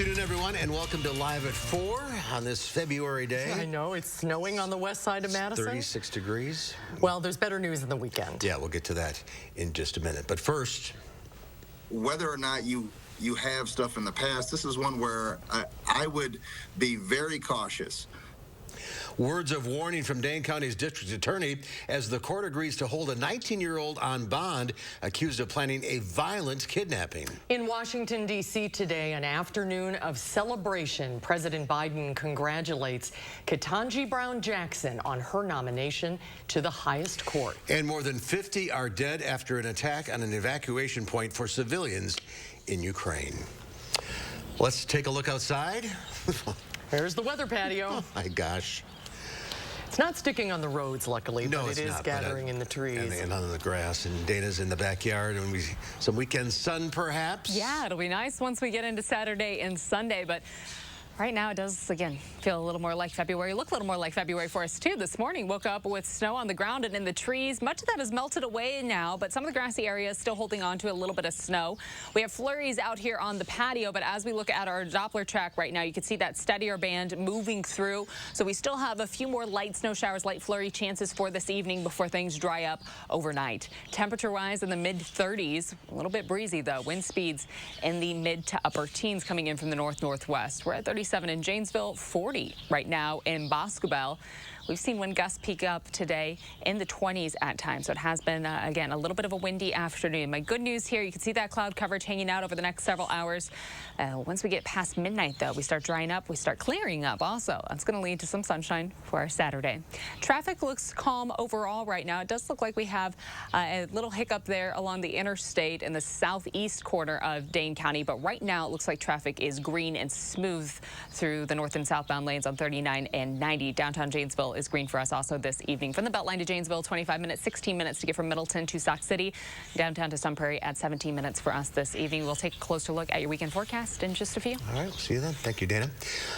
afternoon, everyone, and welcome to Live at 4 on this February day. I know, it's snowing on the west side of Madison. 36 degrees. Well, there's better news in the weekend. Yeah, we'll get to that in just a minute. But first, whether or not you have stuff in the past, this is one where I would be very cautious. words of warning from Dane County's district attorney as the court agrees to hold a 19-year-old on bond accused of planning a violent kidnapping. In Washington, D.C. today, an afternoon of celebration. President Biden congratulates Ketanji Brown Jackson on her nomination to the highest court. And more than 50 are dead after an attack on an evacuation point for civilians in Ukraine. Let's take a look outside. There's the weather patio. Oh my gosh. It's not sticking on the roads, luckily, no, but it is gathering in the trees. And on the grass, and Dana's in the backyard, and some weekend sun, perhaps? Yeah, it'll be nice once we get into Saturday and Sunday, but right now it does, again, feel a little more like February, look a little more like February for us, too. This morning, woke up with snow on the ground and in the trees. Much of that has melted away now, but some of the grassy areas still holding on to a little bit of snow. We have flurries out here on the patio, but as we look at our Doppler track right now, you can see that steadier band moving through. So we still have a few more light snow showers, light flurry chances for this evening before things dry up overnight. Temperature-wise in the mid-30s, a little bit breezy, though. Wind speeds in the mid to upper teens coming in from the north-northwest. We're at 37 in Janesville, 40 right now in Boscobel. We've seen wind gusts peak up today in the 20s at times, so it has been, again, a little bit of a windy afternoon. My good news here, you can see that cloud coverage hanging out over the next several hours. Once we get past midnight, though, we start drying up, we start clearing up also. That's going to lead to some sunshine for our Saturday. Traffic looks calm overall right now. It does look like we have a little hiccup there along the interstate in the southeast corner of Dane County, but right now it looks like traffic is green and smooth through the north and southbound lanes on 39 and 90. Downtown Janesville is green for us also this evening. From the Beltline to Janesville, 25 minutes, 16 minutes to get from Middleton to Sauk City. Downtown to Sun Prairie at 17 minutes for us this evening. We'll take a closer look at your weekend forecast in just a few. All right, we'll see you then. Thank you, Dana.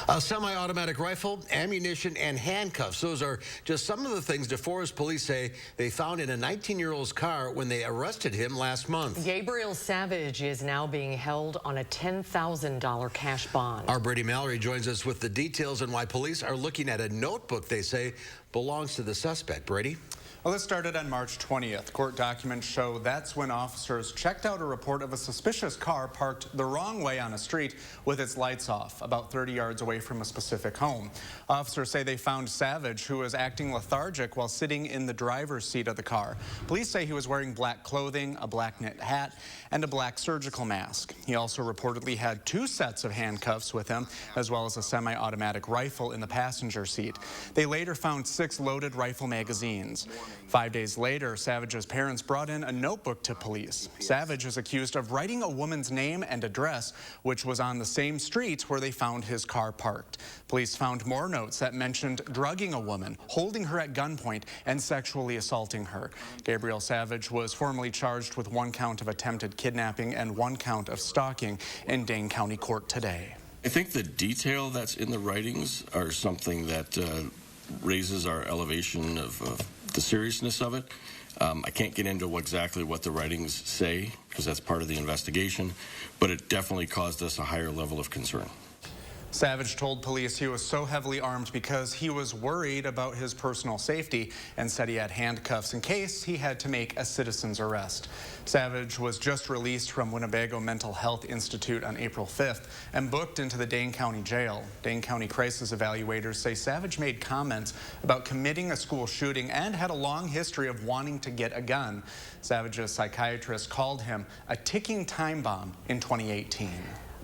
A semi-automatic rifle, ammunition, and handcuffs. Those are just some of the things DeForest police say they found in a 19-year-old's car when they arrested him last month. Gabriel Savage is now being held on a $10,000 cash bond. Our Brady Mallory joins us with the details on why police are looking at a notebook they say belongs to the suspect. Brady? Well, this started on March 20th. Court documents show that's when officers checked out a report of a suspicious car parked the wrong way on a street with its lights off, about 30 yards away from a specific home. Officers say they found Savage, who was acting lethargic while sitting in the driver's seat of the car. Police say he was wearing black clothing, a black knit hat, and a black surgical mask. He also reportedly had 2 sets of handcuffs with him, as well as a semi-automatic rifle in the passenger seat. They later found 6 loaded rifle magazines. 5 days later, Savage's parents brought in a notebook to police. Savage is accused of writing a woman's name and address, which was on the same street where they found his car parked. Police found more notes that mentioned drugging a woman, holding her at gunpoint, and sexually assaulting her. Gabriel Savage was formally charged with 1 count of attempted kidnapping and 1 count of stalking in Dane County Court today. I think the detail that's in the writings are something that raises our elevation of the seriousness of it. I can't get into exactly what the writings say because that's part of the investigation, but it definitely caused us a higher level of concern. Savage told police he was so heavily armed because he was worried about his personal safety and said he had handcuffs in case he had to make a citizen's arrest. Savage was just released from Winnebago Mental Health Institute on April 5th and booked into the Dane County Jail. Dane County crisis evaluators say Savage made comments about committing a school shooting and had a long history of wanting to get a gun. Savage's psychiatrist called him a ticking time bomb in 2018.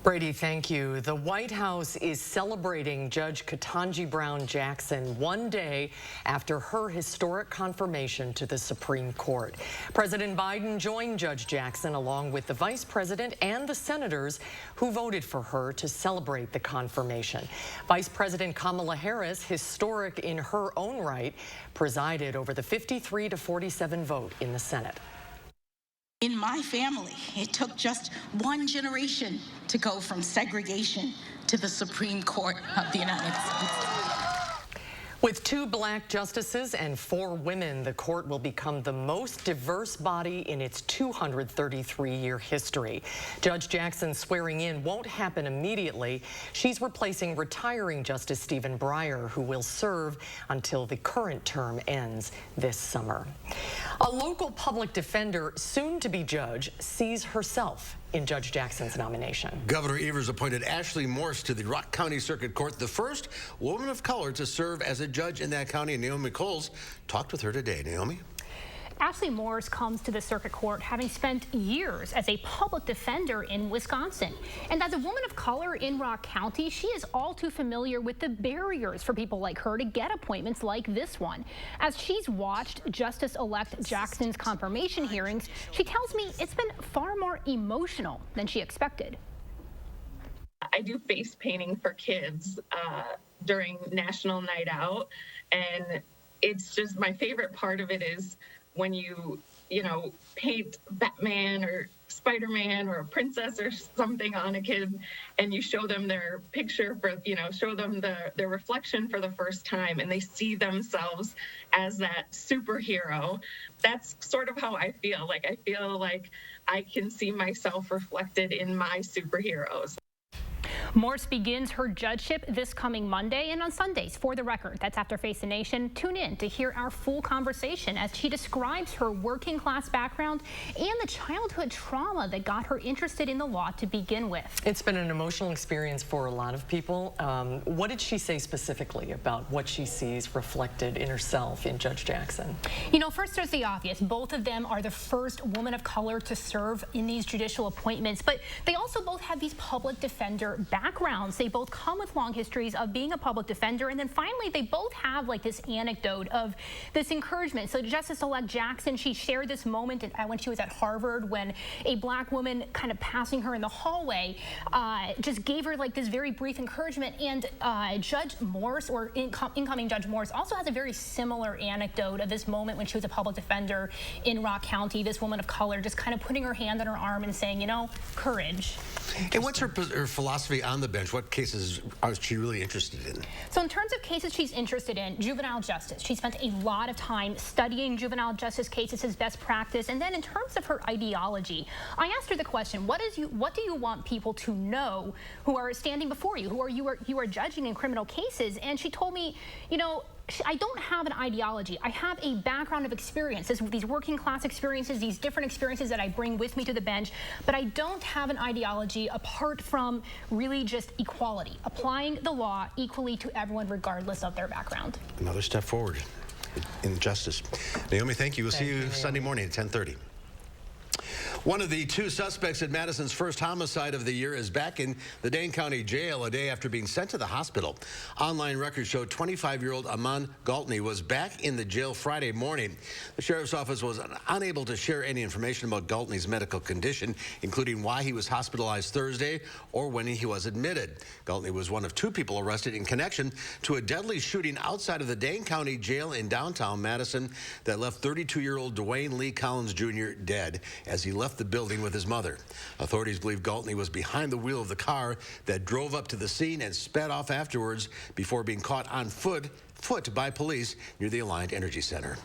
Brady, thank you. The White House is celebrating Judge Ketanji Brown Jackson 1 day after her historic confirmation to the Supreme Court. President Biden joined Judge Jackson along with the Vice President and the senators who voted for her to celebrate the confirmation. Vice President Kamala Harris, historic in her own right, presided over the 53-47 vote in the Senate. In my family, it took just 1 generation to go from segregation to the Supreme Court of the United States. With 2 black justices and 4 women, the court will become the most diverse body in its 233-year history. Judge Jackson's swearing in won't happen immediately. She's replacing retiring Justice Stephen Breyer, who will serve until the current term ends this summer. A local public defender, soon to be judge, sees herself in Judge Jackson's nomination. Governor Evers appointed Ashley Morse to the Rock County Circuit Court, the first woman of color to serve as a judge in that county. And Naomi Coles talked with her today. Naomi? Ashley Morse comes to the circuit court having spent years as a public defender in Wisconsin. And as a woman of color in Rock County, she is all too familiar with the barriers for people like her to get appointments like this one. As she's watched Justice-elect Jackson's confirmation hearings, she tells me it's been far more emotional than she expected. I do face painting for kids during National Night Out, and it's just my favorite part of it is when you paint Batman or Spider-Man or a princess or something on a kid and you show them their picture for, show them their reflection for the first time and they see themselves as that superhero. That's sort of how I feel. Like, I feel like I can see myself reflected in my superheroes. Morse begins her judgeship this coming Monday and on Sundays. For the record, that's after Face the Nation. Tune in to hear our full conversation as she describes her working class background and the childhood trauma that got her interested in the law to begin with. It's been an emotional experience for a lot of people. What did she say specifically about what she sees reflected in herself in Judge Jackson? First there's the obvious. Both of them are the first woman of color to serve in these judicial appointments, but they also both have these public defender backgrounds. They both come with long histories of being a public defender, and then finally they both have like this anecdote of this encouragement. So Justice-elect Jackson, she shared this moment when she was at Harvard when a black woman kind of passing her in the hallway just gave her like this very brief encouragement. And Judge Morse, or incoming Judge Morse, also has a very similar anecdote of this moment when she was a public defender in Rock County. This woman of color just kind of putting her hand on her arm and saying, courage. And what's her philosophy on the bench? What cases is she really interested in? So in terms of cases she's interested in, juvenile justice. She spent a lot of time studying juvenile justice cases as best practice. And then in terms of her ideology, I asked her the question, what do you want people to know who are standing before you, you are judging in criminal cases? And she told me, I don't have an ideology. I have a background of experiences, these working class experiences, these different experiences that I bring with me to the bench, but I don't have an ideology apart from really just equality, applying the law equally to everyone regardless of their background. Another step forward in justice. Naomi, thank you. We'll see you Sunday morning at 10:30. One of the 2 suspects in Madison's first homicide of the year is back in the Dane County Jail a day after being sent to the hospital. Online records showed 25-year-old Aman Galtney was back in the jail Friday morning. The sheriff's office was unable to share any information about Galtney's medical condition, including why he was hospitalized Thursday or when he was admitted. Galtney was one of 2 people arrested in connection to a deadly shooting outside of the Dane County Jail in downtown Madison that left 32-year-old Dwayne Lee Collins Jr. dead as he left the building with his mother. Authorities believe Galtney was behind the wheel of the car that drove up to the scene and sped off afterwards before being caught on foot by police near the Alliant Energy Center.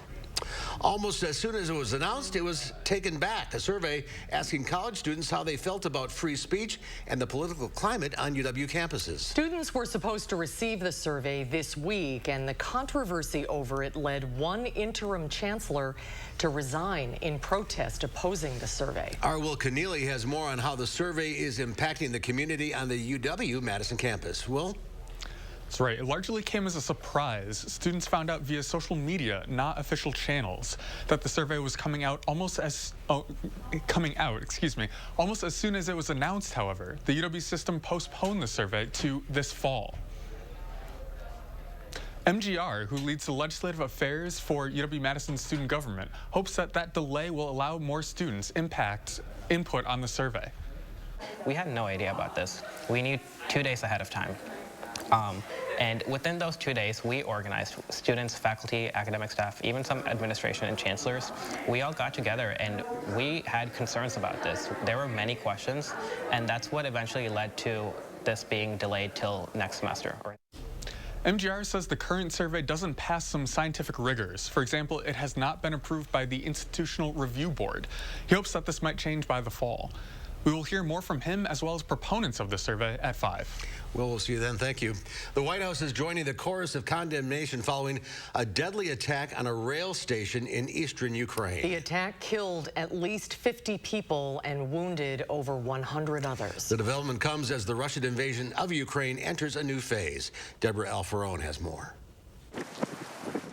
Almost as soon as it was announced, it was taken back. A survey asking college students how they felt about free speech and the political climate on UW campuses. Students were supposed to receive the survey this week, and the controversy over it led one interim chancellor to resign in protest opposing the survey. Our Will Keneally has more on how the survey is impacting the community on the UW Madison campus. Will? That's right. It largely came as a surprise. Students found out via social media, not official channels, that the survey was coming out almost as soon as it was announced. However, the UW system postponed the survey to this fall. MGR, who leads the legislative affairs for UW-Madison student government, hopes that delay will allow more students input on the survey. We had no idea about this. We knew 2 days ahead of time. And within those 2 days, we organized students, faculty, academic staff, even some administration and chancellors. We all got together and we had concerns about this. There were many questions, and that's what eventually led to this being delayed till next semester. MGR says the current survey doesn't pass some scientific rigors. For example, it has not been approved by the Institutional Review Board. He hopes that this might change by the fall. We will hear more from him as well as proponents of the survey at 5. Well, we'll see you then. Thank you. The White House is joining the chorus of condemnation following a deadly attack on a rail station in eastern Ukraine. The attack killed at least 50 people and wounded over 100 others. The development comes as the Russian invasion of Ukraine enters a new phase. Deborah Alfarone has more.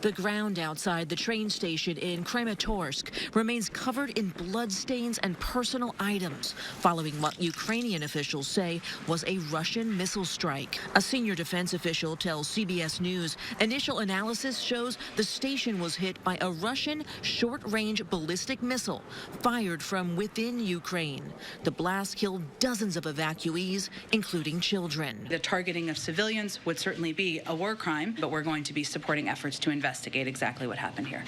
The ground outside the train station in Kramatorsk remains covered in bloodstains and personal items, following what Ukrainian officials say was a Russian missile strike. A senior defense official tells CBS News initial analysis shows the station was hit by a Russian short-range ballistic missile fired from within Ukraine. The blast killed dozens of evacuees, including children. The targeting of civilians would certainly be a war crime, but we're going to be supporting efforts to investigate exactly what happened here.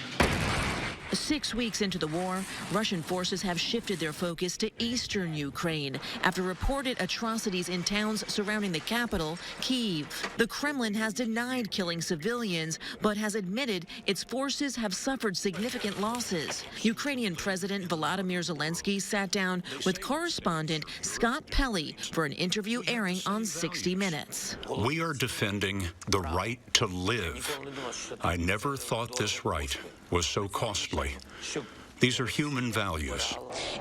6 weeks into the war, Russian forces have shifted their focus to eastern Ukraine after reported atrocities in towns surrounding the capital, Kyiv. The Kremlin has denied killing civilians, but has admitted its forces have suffered significant losses. Ukrainian President Volodymyr Zelensky sat down with correspondent Scott Pelley for an interview airing on 60 Minutes. We are defending the right to live. I never thought this right was so costly. These are human values.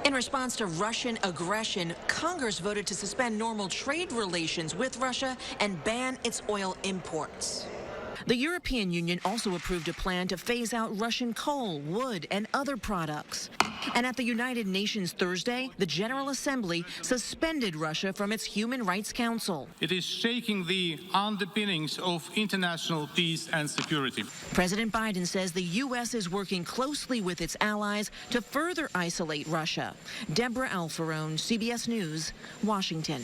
In response to Russian aggression, Congress voted to suspend normal trade relations with Russia and ban its oil imports. The European Union also approved a plan to phase out Russian coal, wood, and other products. And at the United Nations Thursday, the General Assembly suspended Russia from its Human Rights Council. It is shaking the underpinnings of international peace and security. President Biden says the U.S. is working closely with its allies to further isolate Russia. Deborah Alfarone, CBS News, Washington.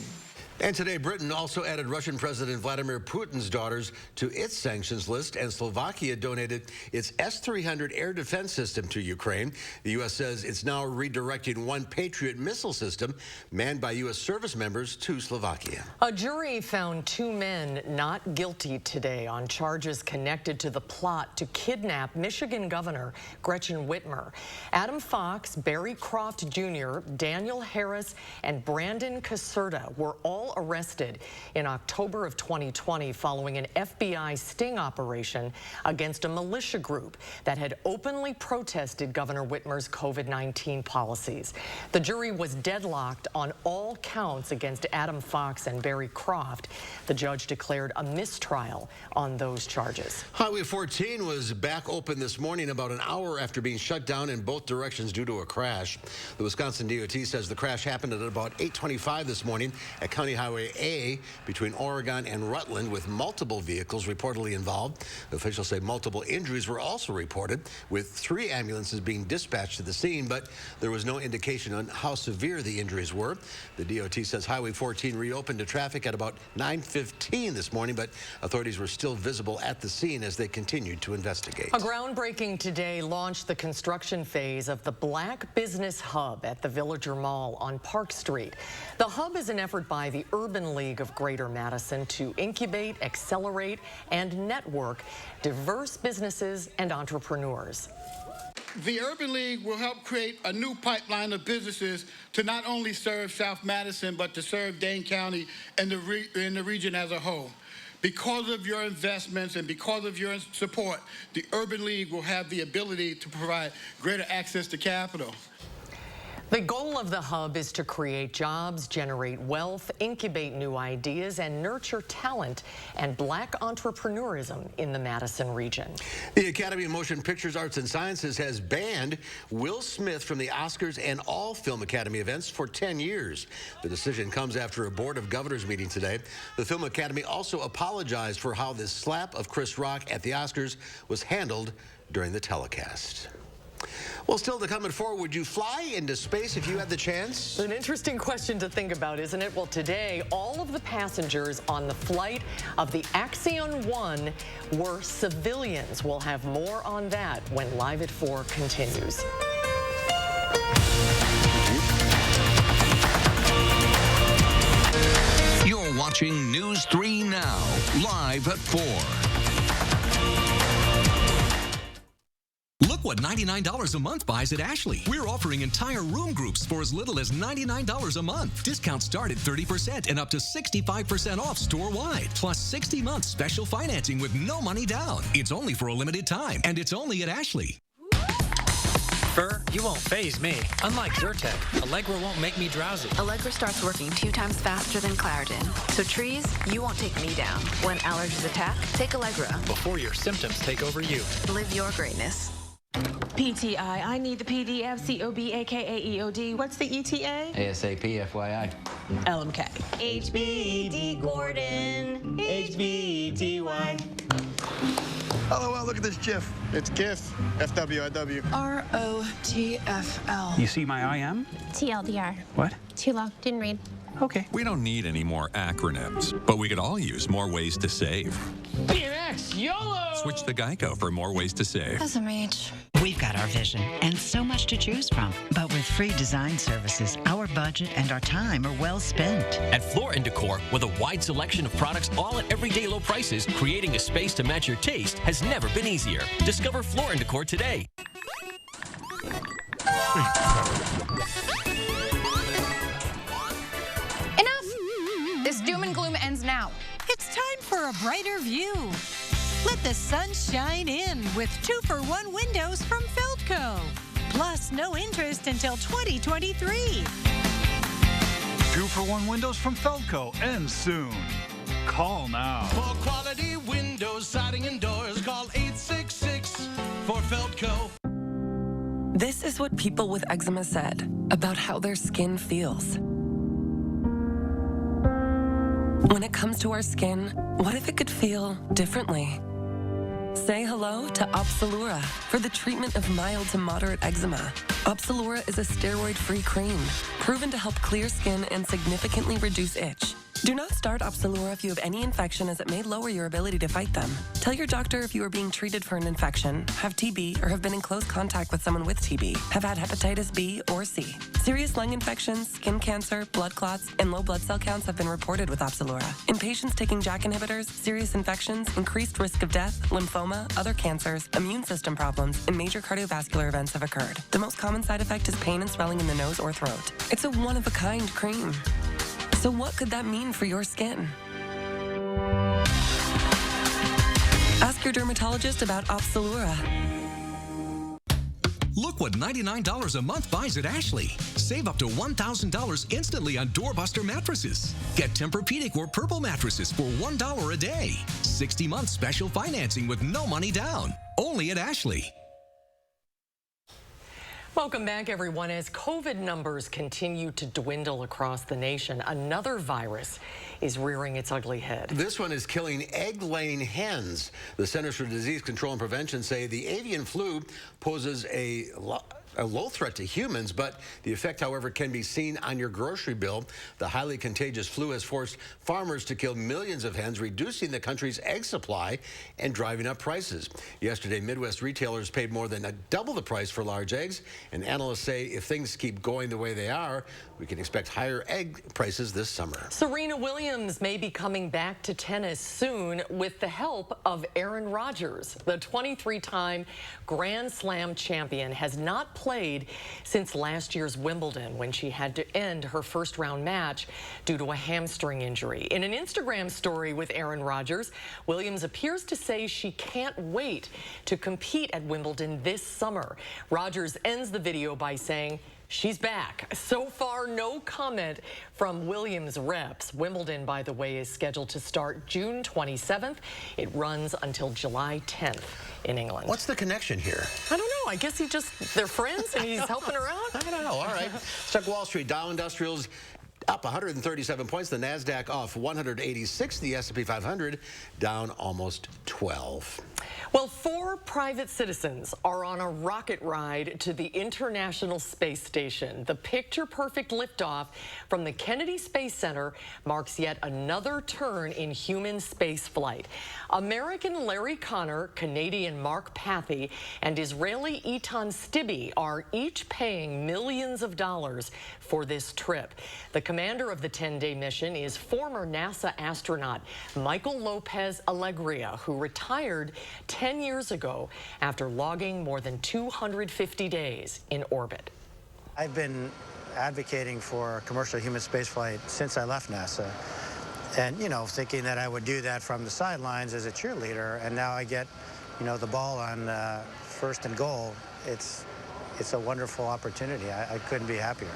And today, Britain also added Russian President Vladimir Putin's daughters to its sanctions list, and Slovakia donated its S-300 air defense system to Ukraine. The U.S. says it's now redirecting one Patriot missile system manned by U.S. service members to Slovakia. A jury found 2 men not guilty today on charges connected to the plot to kidnap Michigan Governor Gretchen Whitmer. Adam Fox, Barry Croft Jr., Daniel Harris, and Brandon Caserta were all arrested in October of 2020 following an FBI sting operation against a militia group that had openly protested Governor Whitmer's COVID-19 policies. The jury was deadlocked on all counts against Adam Fox and Barry Croft. The judge declared a mistrial on those charges. Highway 14 was back open this morning about an hour after being shut down in both directions due to a crash. The Wisconsin DOT says the crash happened at about 8:25 this morning at County Highway A between Oregon and Rutland, with multiple vehicles reportedly involved. Officials say multiple injuries were also reported, with 3 ambulances being dispatched to the scene, but there was no indication on how severe the injuries were. The DOT says Highway 14 reopened to traffic at about 9:15 this morning, but authorities were still visible at the scene as they continued to investigate. A groundbreaking today launched the construction phase of the Black Business Hub at the Villager Mall on Park Street. The hub is an effort by the Urban League of Greater Madison to incubate, accelerate, and network diverse businesses and entrepreneurs. The Urban League will help create a new pipeline of businesses to not only serve South Madison, but to serve Dane County and the region as a whole. Because of your investments and because of your support, the Urban League will have the ability to provide greater access to capital. The goal of the hub is to create jobs, generate wealth, incubate new ideas, and nurture talent and Black entrepreneurism in the Madison region. The Academy of Motion Pictures, Arts, and Sciences has banned Will Smith from the Oscars and all Film Academy events for 10 years. The decision comes after a Board of Governors meeting today. The Film Academy also apologized for how this slap of Chris Rock at the Oscars was handled during the telecast. Well, still to come at 4, would you fly into space if you had the chance? An interesting question to think about, isn't it? Well, today, all of the passengers on the flight of the Axion 1 were civilians. We'll have more on that when Live at 4 continues. You're watching watching News 3 Now, live at 4. Look what $99 a month buys at Ashley. We're offering entire room groups for as little as $99 a month. Discounts start at 30% and up to 65% off store-wide. Plus 60 months special financing with no money down. It's only for a limited time, and it's only at Ashley. Fur, you won't faze me. Unlike Zyrtec, Allegra won't make me drowsy. Allegra starts working 2 times faster than Claritin. So trees, you won't take me down. When allergies attack, take Allegra. Before your symptoms take over you. Live your greatness. PTI, I need the PDF, COB, AKA EOD. What's the ETA? ASAP, FYI. LMK. HBD Gordon. HBDY. LOL, look at this GIF. It's GIF. FWIW. ROTFL. You see my IM? TLDR. What? Too long. Didn't read. Okay. We don't need any more acronyms, but we could all use more ways to save. BMX, YOLO! Switch to Geico for more ways to save. SMH. We've got our vision and so much to choose from. But with free design services, our budget and our time are well spent. At Floor & Decor, with a wide selection of products all at everyday low prices, creating a space to match your taste has never been easier. Discover Floor & Decor today. Enough! This doom and gloom ends now. It's time for a brighter view. Let the sun shine in with 2-for-1 windows from Feldco. Plus, no interest until 2023. 2-for-1 windows from Feldco ends soon. Call now. For quality windows, siding, and doors, call 866 for Feldco. This is what people with eczema said about how their skin feels. When it comes to our skin, what if it could feel differently? Say hello to Opzelura for the treatment of mild to moderate eczema. Opzelura is a steroid-free cream, proven to help clear skin and significantly reduce itch. Do not start Opzelura if you have any infection, as it may lower your ability to fight them. Tell your doctor if you are being treated for an infection, have TB, or have been in close contact with someone with TB, have had hepatitis B or C. Serious lung infections, skin cancer, blood clots, and low blood cell counts have been reported with Opzelura. In patients taking JAK inhibitors, serious infections, increased risk of death, lymphoma, other cancers, immune system problems, and major cardiovascular events have occurred. The most common side effect is pain and swelling in the nose or throat. It's a one-of-a-kind cream. So what could that mean for your skin? Ask your dermatologist about Opzelura. Look what $99 a month buys at Ashley. Save up to $1,000 instantly on doorbuster mattresses. Get Tempur-Pedic or Purple mattresses for $1 a day. 60 months special financing with no money down. Only at Ashley. Welcome back, everyone. As COVID numbers continue to dwindle across the nation, another virus is rearing its ugly head. This one is killing egg-laying hens. The Centers for Disease Control and Prevention say the avian flu poses a low threat to humans, but the effect, however, can be seen on your grocery bill. The highly contagious flu has forced farmers to kill millions of hens, reducing the country's egg supply and driving up prices. Yesterday, Midwest retailers paid more than double the price for large eggs, and analysts say if things keep going the way they are, we can expect higher egg prices this summer. Serena Williams may be coming back to tennis soon with the help of Aaron Rodgers. The 23-time Grand Slam champion has not played since last year's Wimbledon, when she had to end her first-round match due to a hamstring injury. In an Instagram story with Aaron Rodgers, Williams appears to say she can't wait to compete at Wimbledon this summer. Rodgers ends the video by saying she's back. So far, no comment from Williams reps. Wimbledon, by the way, is scheduled to start June 27th. It runs until July 10th in England. What's the connection here? I don't know. I guess they're friends and he's helping her out. I don't know. All right. Let's check Wall Street. Dow Industrials up 137 points. The NASDAQ off 186. The S&P 500 down almost 12. Well, 4 private citizens are on a rocket ride to the International Space Station. The picture-perfect liftoff from the Kennedy Space Center marks yet another turn in human space flight. American Larry Connor, Canadian Mark Pathy, and Israeli Eitan Stibbe are each paying millions of dollars for this trip. The commander of the 10-day mission is former NASA astronaut Michael Lopez Alegria, who retired 10 years ago after logging more than 250 days in orbit. I've been advocating for commercial human spaceflight since I left NASA. And, you know, thinking that I would do that from the sidelines as a cheerleader, and now I get, you know, the ball on first and goal. It's a wonderful opportunity. I couldn't be happier.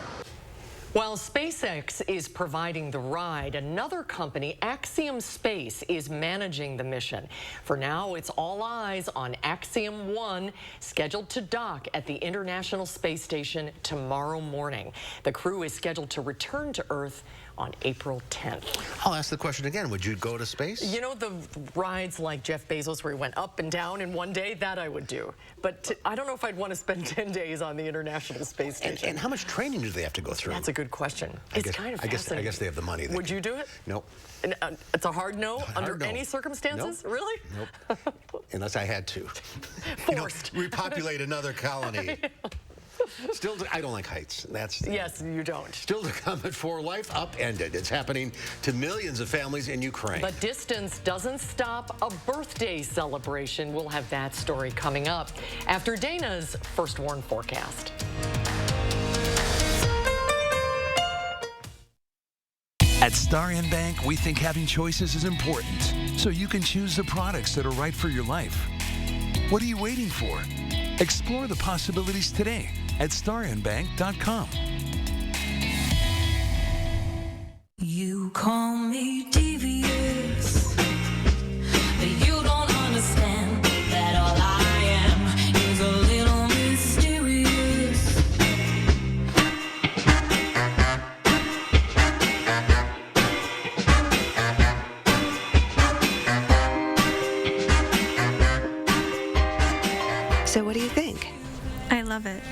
While SpaceX is providing the ride, another company, Axiom Space, is managing the mission. For now, it's all eyes on Axiom 1, scheduled to dock at the International Space Station tomorrow morning. The crew is scheduled to return to Earth on April 10th. I'll ask the question again. Would you go to space? You know the rides like Jeff Bezos where he went up and down in one day? That I would do. But I don't know if I'd want to spend 10 days on the International Space Station. And how much training do they have to go through? That's a good question. It's kind of fascinating. I guess they have the money. Would you do it? Nope. It's a hard no under any circumstances? Nope. Really? Nope. Unless I had to. Forced. You know, repopulate another colony. Still, I don't like heights. Yes, you don't. Still to come at 4, life upended. It's happening to millions of families in Ukraine. But distance doesn't stop a birthday celebration. We'll have that story coming up after Dana's First Warn forecast. At Star N Bank, we think having choices is important, so you can choose the products that are right for your life. What are you waiting for? Explore the possibilities today at starnbank.com. You call me devious, but you don't understand that all I am is a little mysterious. So what do you think? I love it.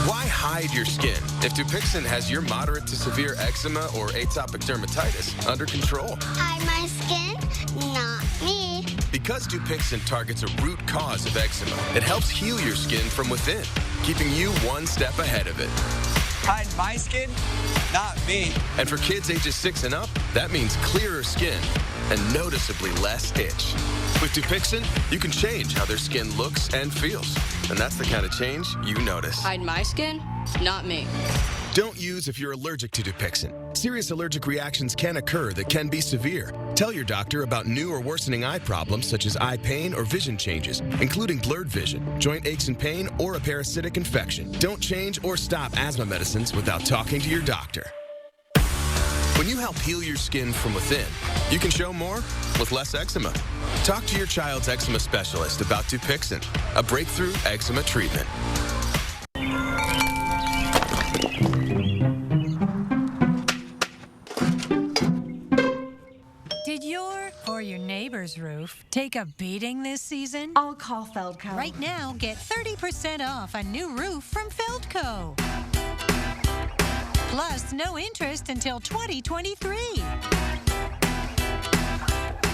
Why hide your skin if Dupixent has your moderate to severe eczema or atopic dermatitis under control? Hide my skin, not me. Because Dupixent targets a root cause of eczema, it helps heal your skin from within, keeping you one step ahead of it. Hide my skin, not me. And for kids ages 6 and up, that means clearer skin and noticeably less itch. With Dupixent, you can change how their skin looks and feels. And that's the kind of change you notice. Hide my skin, not me. Don't use if you're allergic to Dupixent. Serious allergic reactions can occur that can be severe. Tell your doctor about new or worsening eye problems such as eye pain or vision changes, including blurred vision, joint aches and pain, or a parasitic infection. Don't change or stop asthma medicines without talking to your doctor. When you help heal your skin from within, you can show more with less eczema. Talk to your child's eczema specialist about Dupixent, a breakthrough eczema treatment. Did your or your neighbor's roof take a beating this season? I'll call Feldco. Right now, get 30% off a new roof from Feldco. Plus, no interest until 2023.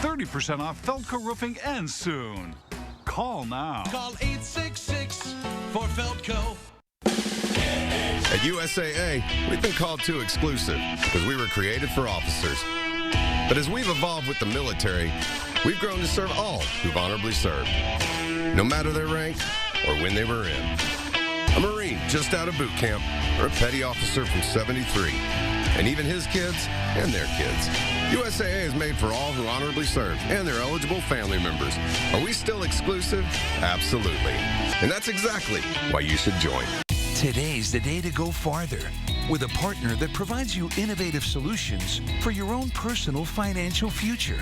30% off Feldco roofing ends soon. Call now. Call 866 for Feldco. At USAA, we've been called too exclusive because we were created for officers. But as we've evolved with the military, we've grown to serve all who've honorably served, no matter their rank or when they were in. A Marine just out of boot camp, or a petty officer from 73, and even his kids and their kids. USAA is made for all who honorably served and their eligible family members. Are we still exclusive? Absolutely. And that's exactly why you should join. Today's the day to go farther with a partner that provides you innovative solutions for your own personal financial future.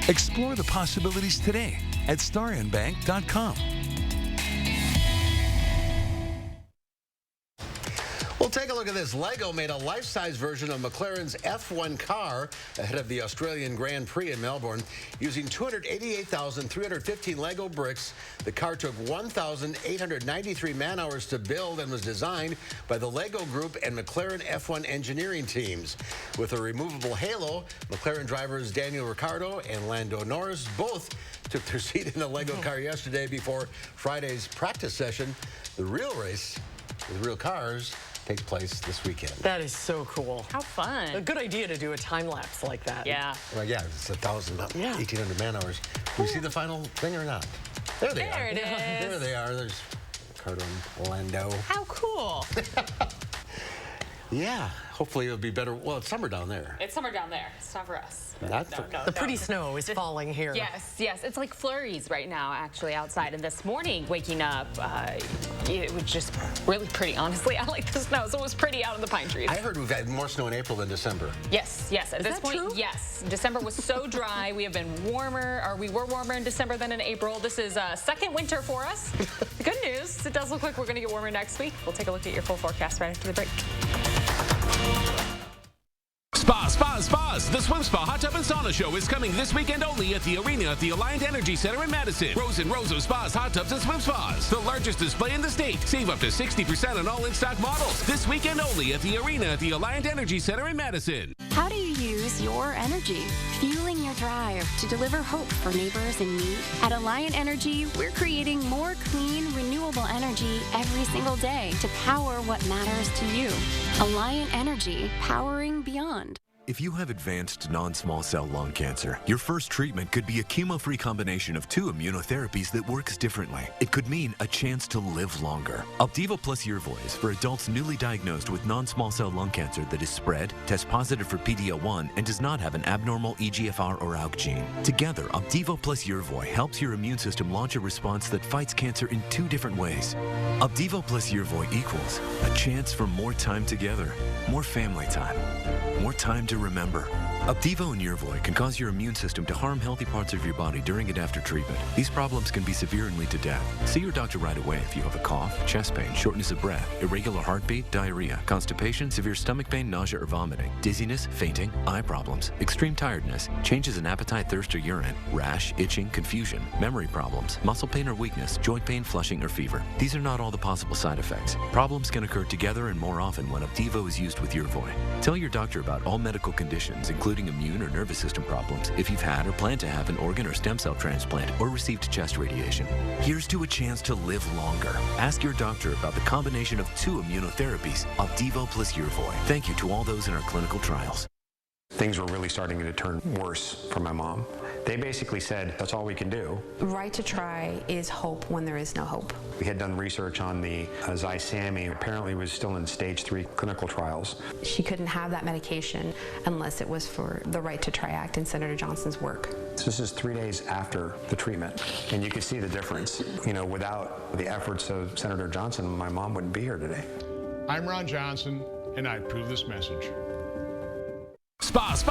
Explore the possibilities today at starnbank.com. Well, take a look at this. Lego made a life-size version of McLaren's F1 car ahead of the Australian Grand Prix in Melbourne. Using 288,315 Lego bricks, the car took 1,893 man-hours to build and was designed by the Lego Group and McLaren F1 engineering teams. With a removable halo, McLaren drivers Daniel Ricciardo and Lando Norris both took their seat in a Lego car yesterday before Friday's practice session. The real race with real cars takes place this weekend. That is so cool. How fun. A good idea to do a time lapse like that. Yeah. Well, yeah, it's 1,800 man hours. Do you see the final thing or not? There they are. There it is. There they are. There's Ricardo and Lando. How cool. Yeah, hopefully it'll be better. Well, it's summer down there. It's summer down there. It's not for us. The pretty snow is falling here. Yes, yes. It's like flurries right now, actually, outside. And this morning, waking up, it was just really pretty, honestly. I like the snow, so it was pretty out in the pine trees. I heard we've had more snow in April than December. Yes, yes. At Is this that point, true? yes. December was so dry. We have been warmer, or we were warmer in December than in April. This is second winter for us. The good news, it does look like we're going to get warmer next week. We'll take a look at your full forecast right after the break. Spas. The Swim Spa Hot Tub and Sauna Show is coming this weekend only at the arena at the Alliant Energy Center in Madison. Rows and rows of spas, hot tubs, and swim spas. The largest display in the state. Save up to 60% on all in-stock models. This weekend only at the arena at the Alliant Energy Center in Madison. How do you use your energy? Fueling your drive to deliver hope for neighbors in need? At Alliant Energy, we're creating more clean, renewable energy every single day to power what matters to you. Alliant Energy, powering beyond. If you have advanced non-small cell lung cancer, your first treatment could be a chemo-free combination of 2 immunotherapies that works differently. It could mean a chance to live longer. Opdivo plus Yervoy is for adults newly diagnosed with non-small cell lung cancer that is spread, tests positive for PD-L1, and does not have an abnormal EGFR or ALK gene. Together, Opdivo plus Yervoy helps your immune system launch a response that fights cancer in 2 different ways. Opdivo plus Yervoy equals a chance for more time together, more family time, more time to remember. Opdivo and Yervoy can cause your immune system to harm healthy parts of your body during and after treatment. These problems can be severe and lead to death. See your doctor right away if you have a cough, chest pain, shortness of breath, irregular heartbeat, diarrhea, constipation, severe stomach pain, nausea or vomiting, dizziness, fainting, eye problems, extreme tiredness, changes in appetite, thirst or urine, rash, itching, confusion, memory problems, muscle pain or weakness, joint pain, flushing or fever. These are not all the possible side effects. Problems can occur together and more often when Opdivo is used with Yervoy. Tell your doctor about all medical conditions, including immune or nervous system problems, if you've had or plan to have an organ or stem cell transplant or received chest radiation. Here's to a chance to live longer. Ask your doctor about the combination of 2 immunotherapies, Opdivo plus Yervoy. Thank you to all those in our clinical trials. Things were really starting to turn worse for my mom. They basically said, that's all we can do. Right to try is hope when there is no hope. We had done research on the Zysami. Apparently it was still in stage 3 clinical trials. She couldn't have that medication unless it was for the Right to Try Act and Senator Johnson's work. This is 3 days after the treatment, and you can see the difference. You know, without the efforts of Senator Johnson, my mom wouldn't be here today. I'm Ron Johnson, and I approve this message. Spas.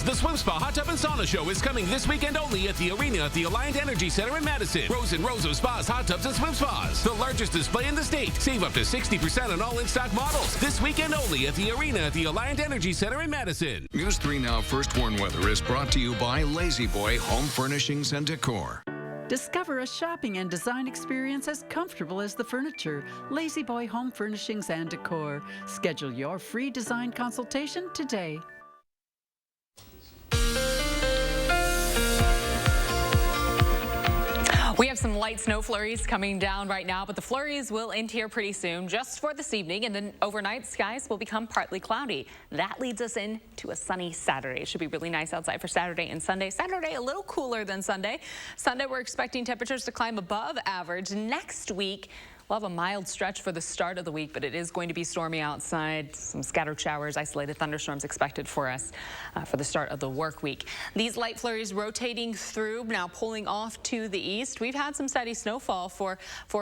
The Swim Spa Hot Tub and Sauna Show is coming this weekend only at the arena at the Alliant Energy Center in Madison. Rows and rows of spas, hot tubs, and swim spas. The largest display in the state. Save up to 60% on all in-stock models. This weekend only at the arena at the Alliant Energy Center in Madison. News 3 Now First Warn Weather is brought to you by Lazy Boy Home Furnishings and Decor. Discover a shopping and design experience as comfortable as the furniture. Lazy Boy Home Furnishings and Decor. Schedule your free design consultation today. We have some light snow flurries coming down right now, but the flurries will end here pretty soon, just for this evening, and then overnight skies will become partly cloudy. That leads us into a sunny Saturday. It should be really nice outside for Saturday and Sunday. Saturday a little cooler than Sunday. Sunday we're expecting temperatures to climb above average. Next week we'll have a mild stretch for the start of the week, but it is going to be stormy outside. Some scattered showers, isolated thunderstorms expected for us for the start of the work week. These light flurries rotating through, now pulling off to the east. We've had some steady snowfall for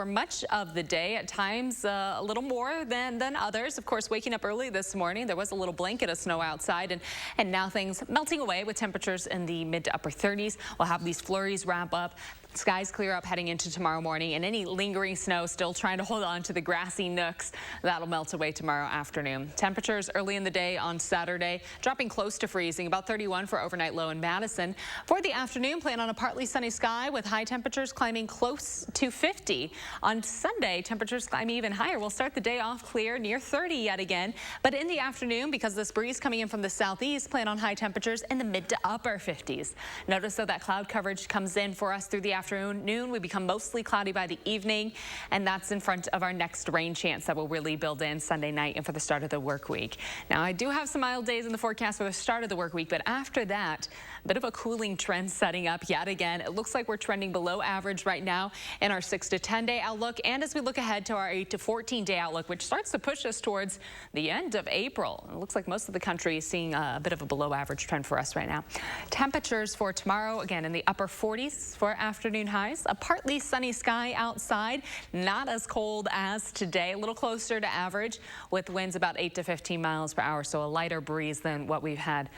much of the day, at times a little more than others. Of course, waking up early this morning, there was a little blanket of snow outside, and now things melting away with temperatures in the mid to upper 30s. We'll have these flurries wrap up Skies clear up heading into tomorrow morning, and any lingering snow still trying to hold on to the grassy nooks. That'll melt away tomorrow afternoon. Temperatures early in the day on Saturday dropping close to freezing, about 31 for overnight low in Madison. For the afternoon, plan on a partly sunny sky with high temperatures climbing close to 50. On Sunday, temperatures climb even higher. We'll start the day off clear near 30 yet again, but in the afternoon, because this breeze coming in from the southeast, plan on high temperatures in the mid to upper 50s. Notice though that cloud coverage comes in for us through the afternoon. We become mostly cloudy by the evening, and that's in front of our next rain chance that will really build in Sunday night and for the start of the work week. Now, I do have some mild days in the forecast for the start of the work week, but after that, a bit of a cooling trend setting up yet again. It looks like we're trending below average right now in our 6 to 10 day outlook, and as we look ahead to our 8 to 14 day outlook, which starts to push us towards the end of April. It looks like most of the country is seeing a bit of a below average trend for us right now. Temperatures for tomorrow, again, in the upper 40s for afternoon highs. A partly sunny sky outside, not as cold as today, a little closer to average with winds about 8 to 15 miles per hour, so a lighter breeze than what we've had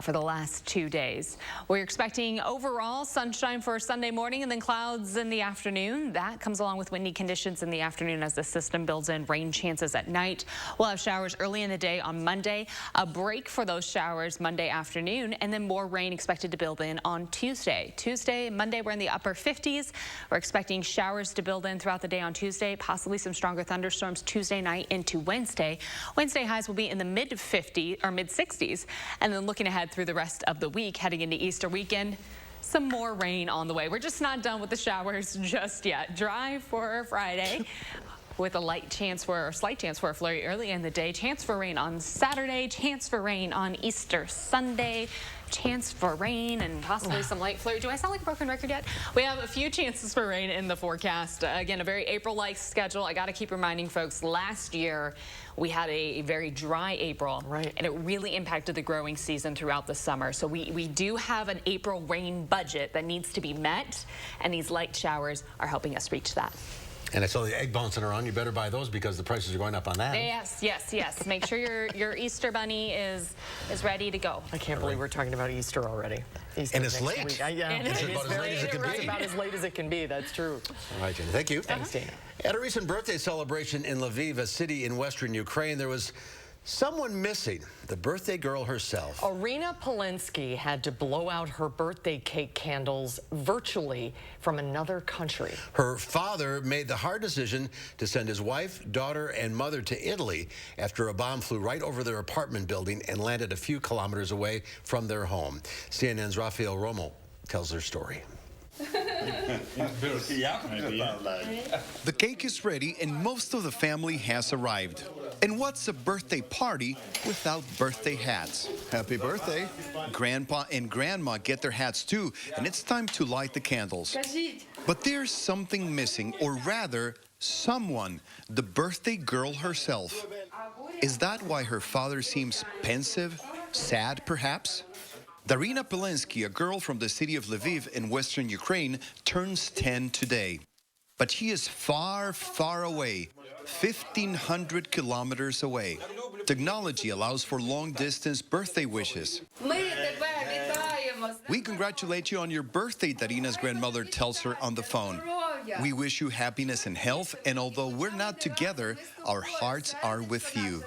for the last 2 days. We're expecting overall sunshine for Sunday morning and then clouds in the afternoon. That comes along with windy conditions in the afternoon as the system builds in rain chances at night. We'll have showers early in the day on Monday, a break for those showers Monday afternoon, and then more rain expected to build in on Tuesday. Tuesday, Monday, we're in the upper 50s. We're expecting showers to build in throughout the day on Tuesday, possibly some stronger thunderstorms Tuesday night into Wednesday. Wednesday highs will be in the mid 50s or mid 60s, and then looking ahead through the rest of the week, heading into Easter weekend, some more rain on the way. We're just not done with the showers just yet. Dry for Friday, with a slight chance for a flurry early in the day. Chance for rain on Saturday, chance for rain on Easter Sunday, chance for rain and possibly some light flurry. Do I sound like a broken record yet? We have a few chances for rain in the forecast. Again, a very April-like schedule. I got to keep reminding folks, last year we had a very dry April, right, and it really impacted the growing season throughout the summer. So we do have an April rain budget that needs to be met, and these light showers are helping us reach that. And I saw the egg bouncing around. You better buy those because the prices are going up on that. Yes, yes, yes. Make sure your Easter bunny is ready to go. I can't believe we're talking about Easter already. Easter and it's late. Yeah, and it's about as late as it can be. It's about as late as it can be. That's true. All right, Jenny. Thank you. Thanks, Dana. At a recent birthday celebration in Lviv, a city in western Ukraine, there was someone missing, the birthday girl herself. Irina Polinsky had to blow out her birthday cake candles virtually from another country. Her father made the hard decision to send his wife, daughter, and mother to Italy after a bomb flew right over their apartment building and landed a few kilometers away from their home. CNN's Rafael Romo tells their story. The cake is ready and most of the family has arrived. And what's a birthday party without birthday hats? Happy birthday. Grandpa and Grandma get their hats too, and it's time to light the candles. But there's something missing, or rather, someone, the birthday girl herself. Is that why her father seems pensive, sad perhaps? Darina Polinsky, a girl from the city of Lviv in western Ukraine, turns 10 today. But she is far, far away, 1,500 kilometers away. Technology allows for long-distance birthday wishes. We congratulate you on your birthday, Darina's grandmother tells her on the phone. We wish you happiness and health, and although we're not together, our hearts are with you.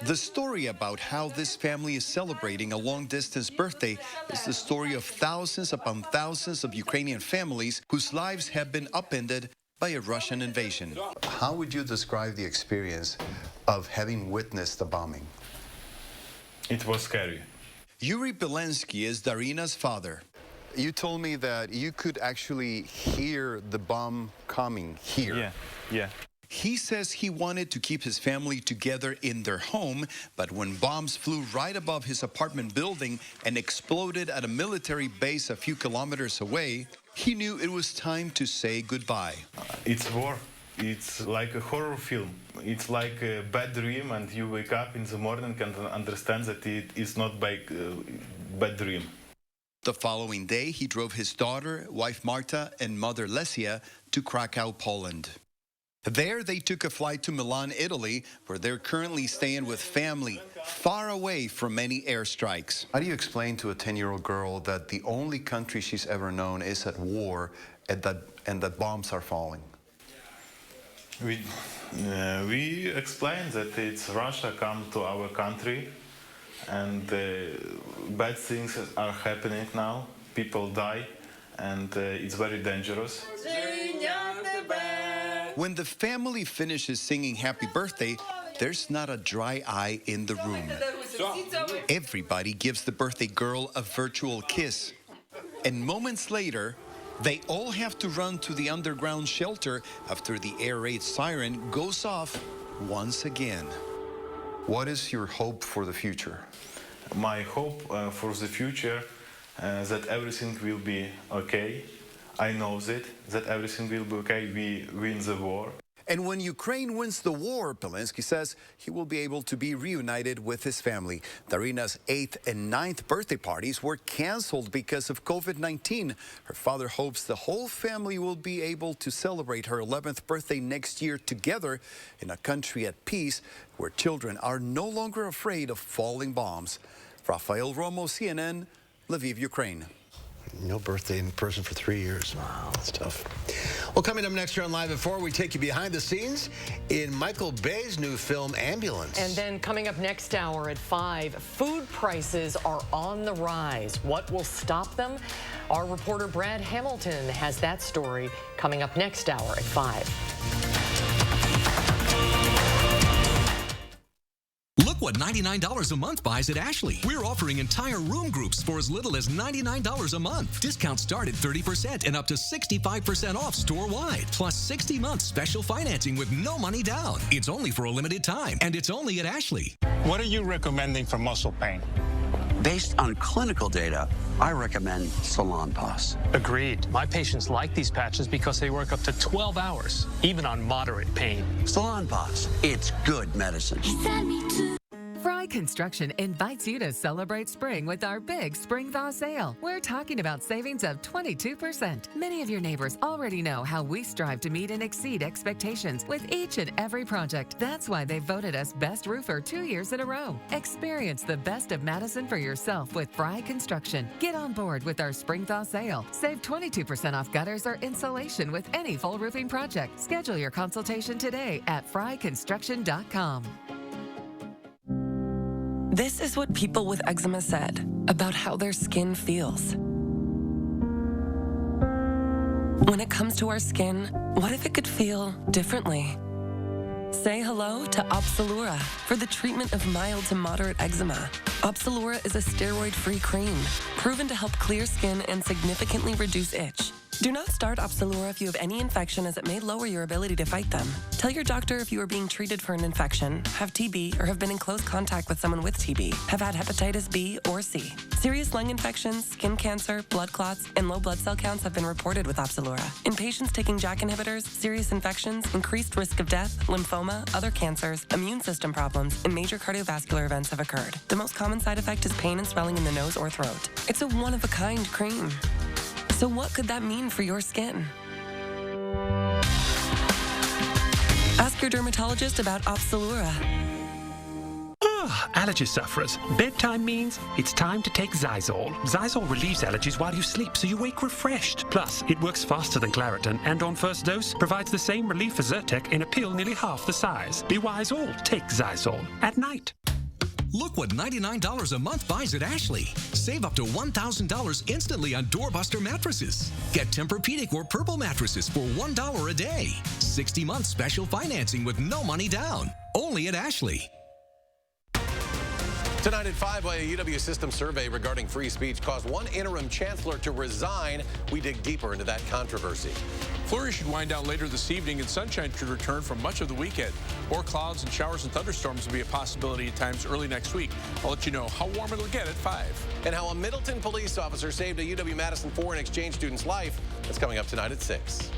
The story about how this family is celebrating a long-distance birthday is the story of thousands upon thousands of Ukrainian families whose lives have been upended by a Russian invasion. How would you describe the experience of having witnessed the bombing? It was scary. Yuri Belensky is Darina's father. You told me that you could actually hear the bomb coming here. Yeah. He says he wanted to keep his family together in their home, but when bombs flew right above his apartment building and exploded at a military base a few kilometers away, he knew it was time to say goodbye. It's war. It's like a horror film. It's like a bad dream, and you wake up in the morning and understand that it is not a bad dream. The following day, he drove his daughter, wife Marta, and mother Lesia to Krakow, Poland. There, they took a flight to Milan, Italy, where they're currently staying with family, far away from any airstrikes. How do you explain to a 10-year-old girl that the only country she's ever known is at war and that bombs are falling? We explain that it's Russia come to our country and bad things are happening now. People die and it's very dangerous. When the family finishes singing Happy Birthday, there's not a dry eye in the room. Everybody gives the birthday girl a virtual kiss. And moments later, they all have to run to the underground shelter after the air raid siren goes off once again. What is your hope for the future? My hope for the future that everything will be okay. I know that everything will be okay. We win the war. And when Ukraine wins the war, Zelensky says he will be able to be reunited with his family. Darina's 8th and 9th birthday parties were canceled because of COVID-19. Her father hopes the whole family will be able to celebrate her 11th birthday next year together in a country at peace where children are no longer afraid of falling bombs. Rafael Romo, CNN, Lviv, Ukraine. No birthday in person for 3 years. Wow, that's tough. Well, coming up next here on Live at 4, we take you behind the scenes in Michael Bay's new film, Ambulance. And then coming up next hour at 5, food prices are on the rise. What will stop them? Our reporter Brad Hamilton has that story coming up next hour at 5. Look what $99 a month buys at Ashley. We're offering entire room groups for as little as $99 a month. Discounts start at 30% and up to 65% off store-wide. Plus 60 months special financing with no money down. It's only for a limited time, and it's only at Ashley. What are you recommending for muscle pain? Based on clinical data, I recommend Salon Pass. Agreed. My patients like these patches because they work up to 12 hours, even on moderate pain. Salon Pass. It's good medicine. Fry Construction invites you to celebrate spring with our big Spring Thaw sale. We're talking about savings of 22%. Many of your neighbors already know how we strive to meet and exceed expectations with each and every project. That's why they voted us Best Roofer 2 years in a row. Experience the best of Madison for yourself with Fry Construction. Get on board with our Spring Thaw sale. Save 22% off gutters or insulation with any full roofing project. Schedule your consultation today at fryconstruction.com. This is what people with eczema said about how their skin feels. When it comes to our skin, what if it could feel differently? Say hello to Opzelura for the treatment of mild to moderate eczema. Opzelura is a steroid-free cream, proven to help clear skin and significantly reduce itch. Do not start Opzelura if you have any infection, as it may lower your ability to fight them. Tell your doctor if you are being treated for an infection, have TB, or have been in close contact with someone with TB, have had hepatitis B or C. Serious lung infections, skin cancer, blood clots, and low blood cell counts have been reported with Opzelura. In patients taking JAK inhibitors, serious infections, increased risk of death, lymphoma, other cancers, immune system problems, and major cardiovascular events have occurred. The most common side effect is pain and swelling in the nose or throat. It's a one-of-a-kind cream. So what could that mean for your skin? Ask your dermatologist about Opzelura. Allergy sufferers. Bedtime means it's time to take Zysol. Zysol relieves allergies while you sleep, so you wake refreshed. Plus, it works faster than Claritin, and on first dose, provides the same relief as Zyrtec in a pill nearly half the size. Be wise all. Take Zysol at night. Look what $99 a month buys at Ashley. Save up to $1,000 instantly on doorbuster mattresses. Get Tempur-Pedic or Purple mattresses for $1 a day. 60 months special financing with no money down. Only at Ashley. Tonight at 5, a UW system survey regarding free speech caused one interim chancellor to resign. We dig deeper into that controversy. Flurries should wind down later this evening, and sunshine should return for much of the weekend. More clouds and showers and thunderstorms will be a possibility at times early next week. I'll let you know how warm it'll get at 5. And how a Middleton police officer saved a UW-Madison foreign exchange student's life. That's coming up tonight at 6.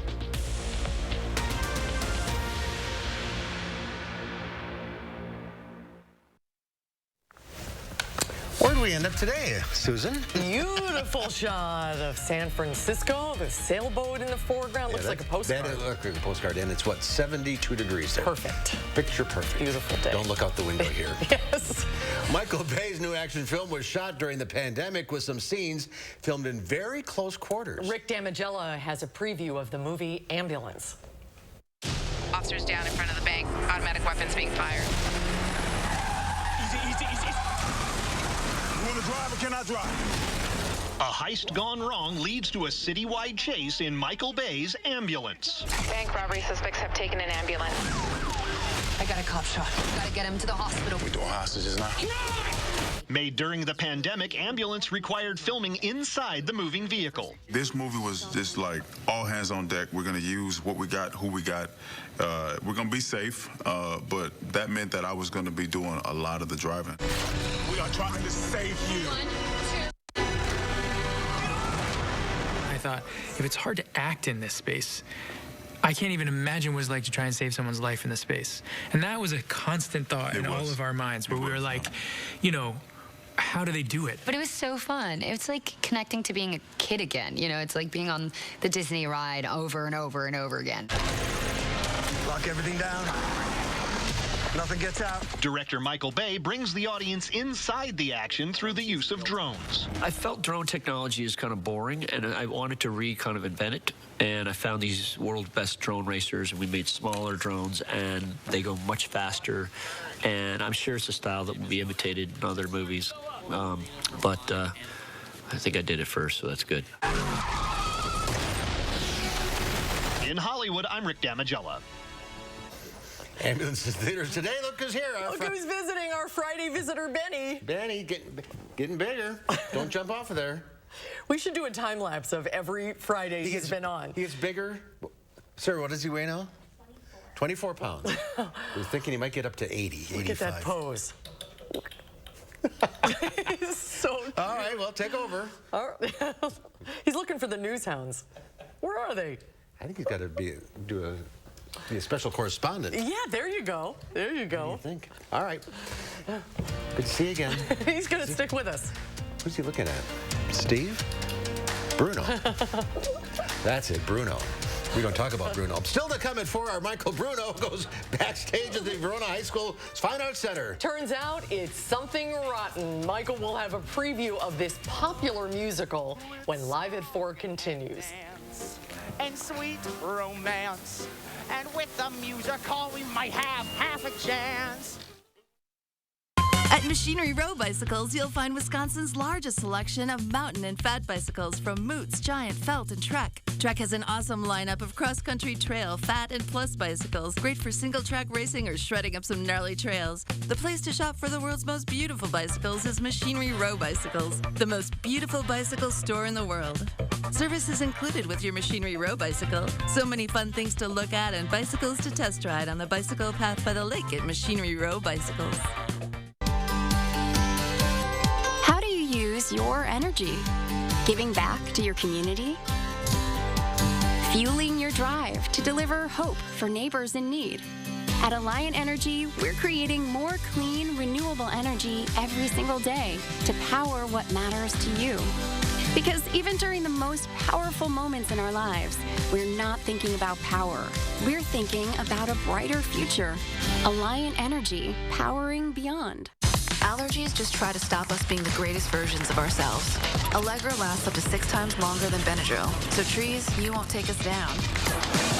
Where do we we end up today, Susan? Beautiful shot of San Francisco. The sailboat in the foreground looks like a postcard. That looks like a postcard, and it's what, 72 degrees there. Perfect. Picture perfect. Beautiful day. Don't look out the window here. Yes. Michael Bay's new action film was shot during the pandemic with some scenes filmed in very close quarters. Rick Damigella has a preview of the movie Ambulance. Officers down in front of the bank. Automatic weapons being fired. Easy. You want to drive or can I drive? A heist gone wrong leads to a citywide chase in Michael Bay's Ambulance. Bank robbery suspects have taken an ambulance. I got a cop shot. Gotta get him to the hospital. We doing hostages now? Made during the pandemic, Ambulance required filming inside the moving vehicle. This movie was just like all hands on deck. We're going to use what we got, who we got. We're going to be safe, but that meant that I was going to be doing a lot of the driving. We are trying to save you. I thought, if it's hard to act in this space, I can't even imagine what it's like to try and save someone's life in this space. And that was a constant thought in all of our minds, where we were like, you know, how do they do it? But it was so fun. It's like connecting to being a kid again. You know, it's like being on the Disney ride over and over and over again. Lock everything down. Nothing gets out. Director Michael Bay brings the audience inside the action through the use of drones. I felt drone technology is kind of boring, and I wanted to kind of invent it. And I found these world's best drone racers, and we made smaller drones, and they go much faster. And I'm sure it's a style that will be imitated in other movies. But I think I did it first, so that's good. In Hollywood, I'm Rick Damigella. Ambulance theaters today. Look who's here. Look who's visiting, our Friday visitor, Benny. Benny, getting bigger. Don't jump off of there. We should do a time lapse of every Friday he's been on. He gets bigger. Sir, what does he weigh now? 24 pounds. We're thinking he might get up to 80, 85. Look at that pose. He's so cute. All right, well, take over. He's looking for the news hounds. Where are they? I think he's got to be a special correspondent. Yeah, there you go. There you go. What do you think? All right. Good to see you again. He's going to stick with us. Who's he looking at? Steve? Bruno. That's it, Bruno. We don't talk about Bruno. Still to come at 4, our Michael Bruno goes backstage at the Verona High School Fine Arts Center. Turns out it's something rotten. Michael will have a preview of this popular musical when Live at 4 continues. And sweet romance. And with the musical, we might have half a chance. At Machinery Row Bicycles, you'll find Wisconsin's largest selection of mountain and fat bicycles from Moots, Giant, Felt, and Trek. Trek has an awesome lineup of cross-country trail, fat, and plus bicycles, great for single-track racing or shredding up some gnarly trails. The place to shop for the world's most beautiful bicycles is Machinery Row Bicycles, the most beautiful bicycle store in the world. Service is included with your Machinery Row bicycle. So many fun things to look at and bicycles to test ride on the bicycle path by the lake at Machinery Row Bicycles. How do you use your energy? Giving back to your community? Fueling your drive to deliver hope for neighbors in need? At Alliant Energy, we're creating more clean, renewable energy every single day to power what matters to you. Because even during the most powerful moments in our lives, we're not thinking about power. We're thinking about a brighter future. Alliant Energy, powering beyond. Allergies just try to stop us being the greatest versions of ourselves. Allegra lasts up to 6 times longer than Benadryl. So trees, you won't take us down.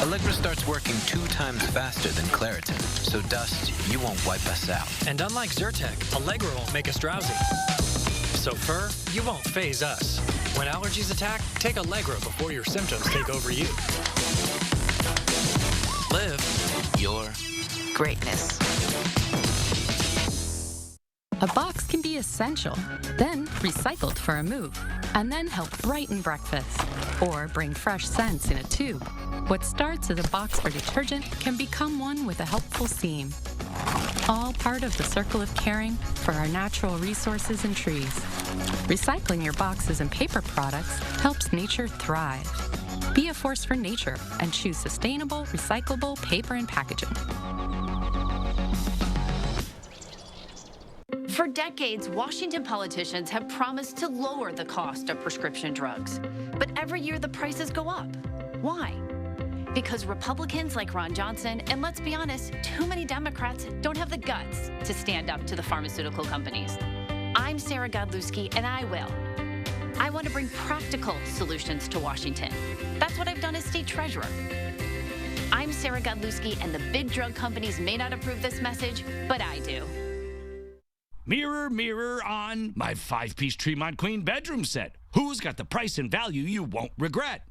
Allegra starts working 2 times faster than Claritin. So dust, you won't wipe us out. And unlike Zyrtec, Allegra won't make us drowsy. So fur, you won't phase us. When allergies attack, take Allegra before your symptoms take over you. Live your greatness. A box can be essential, then recycled for a move, and then help brighten breakfast, or bring fresh scents in a tube. What starts as a box for detergent can become one with a helpful seam. All part of the circle of caring for our natural resources and trees. Recycling your boxes and paper products helps nature thrive. Be a force for nature and choose sustainable, recyclable paper and packaging. For decades, Washington politicians have promised to lower the cost of prescription drugs. But every year the prices go up. Why? Because Republicans like Ron Johnson, and let's be honest, too many Democrats don't have the guts to stand up to the pharmaceutical companies. I'm Sarah Godlewski, and I will. I want to bring practical solutions to Washington. That's what I've done as state treasurer. I'm Sarah Godlewski, and the big drug companies may not approve this message, but I do. Mirror, mirror on my 5-piece Tremont Queen bedroom set. Who's got the price and value you won't regret?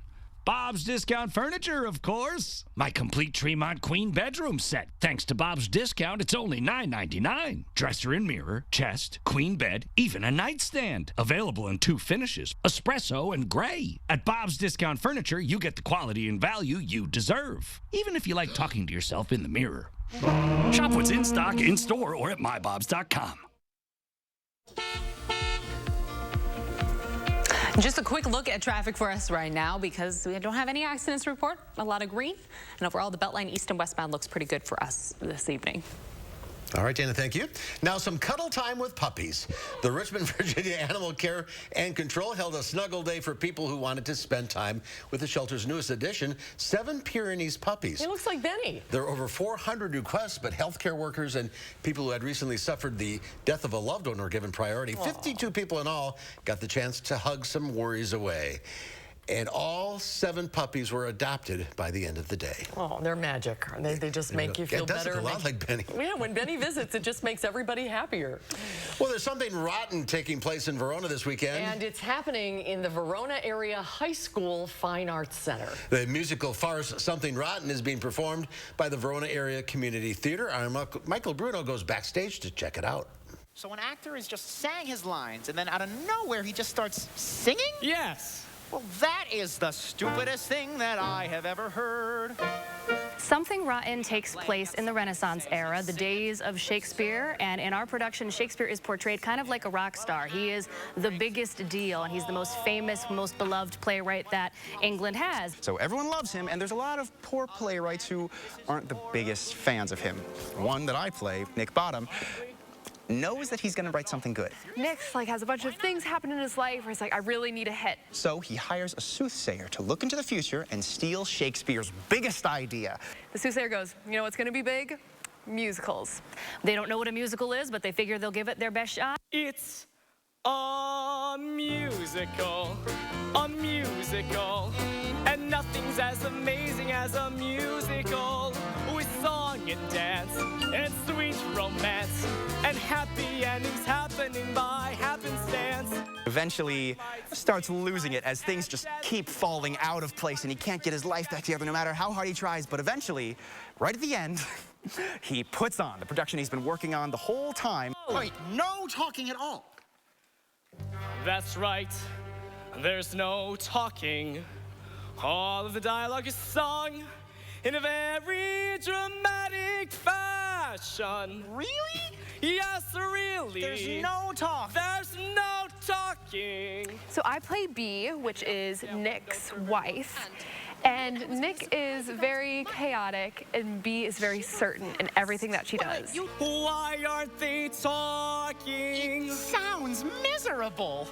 Bob's Discount Furniture, of course. My complete Tremont Queen bedroom set. Thanks to Bob's Discount, it's only $9.99. Dresser and mirror, chest, queen bed, even a nightstand. Available in 2 finishes, espresso and gray. At Bob's Discount Furniture, you get the quality and value you deserve, even if you like talking to yourself in the mirror. Shop what's in stock, in store, or at mybobs.com. Just a quick look at traffic for us right now because we don't have any accidents to report. A lot of green. And overall, the Beltline east and westbound looks pretty good for us this evening. All right, Dana, thank you. Now some cuddle time with puppies. The Richmond, Virginia Animal Care and Control held a snuggle day for people who wanted to spend time with the shelter's newest addition, 7 Pyrenees puppies. He looks like Benny. There are over 400 requests, but healthcare workers and people who had recently suffered the death of a loved one were given priority. 52 people in all got the chance to hug some worries away. And all 7 puppies were adopted by the end of the day. Oh, they're magic. They just make you feel better. It does look a lot like Benny. Yeah, when Benny visits, it just makes everybody happier. Well, there's something rotten taking place in Verona this weekend. And it's happening in the Verona Area High School Fine Arts Center. The musical farce Something Rotten is being performed by the Verona Area Community Theater. Our Michael Bruno goes backstage to check it out. So an actor is just saying his lines, and then out of nowhere, he just starts singing? Yes. Well, that is the stupidest thing that I have ever heard. Something Rotten takes place in the Renaissance era, the days of Shakespeare, and in our production, Shakespeare is portrayed kind of like a rock star. He is the biggest deal, and he's the most famous, most beloved playwright that England has. So everyone loves him, and there's a lot of poor playwrights who aren't the biggest fans of him. One that I play, Nick Bottom, knows that he's going to write something good. Nick's has a bunch of things happen in his life where he's like, I really need a hit. So he hires a soothsayer to look into the future and steal Shakespeare's biggest idea. The soothsayer goes, you know what's going to be big? Musicals. They don't know what a musical is, but they figure they'll give it their best shot. It's a musical, and nothing's as amazing as a musical, with song and dance, and sweet romance, and happy endings happening by happenstance. Eventually starts losing it as things just keep falling out of place and he can't get his life back together no matter how hard he tries. But eventually, right at the end, he puts on the production he's been working on the whole time. Wait, no talking at all. That's right, there's no talking. All of the dialogue is sung in a very dramatic fashion. Really? Yes, really. There's no talk. There's no talking. So I play Bee, which is Nick's wife. And Nick is very chaotic, and Bee is very certain in everything that she does. Why aren't they talking? It sounds miserable.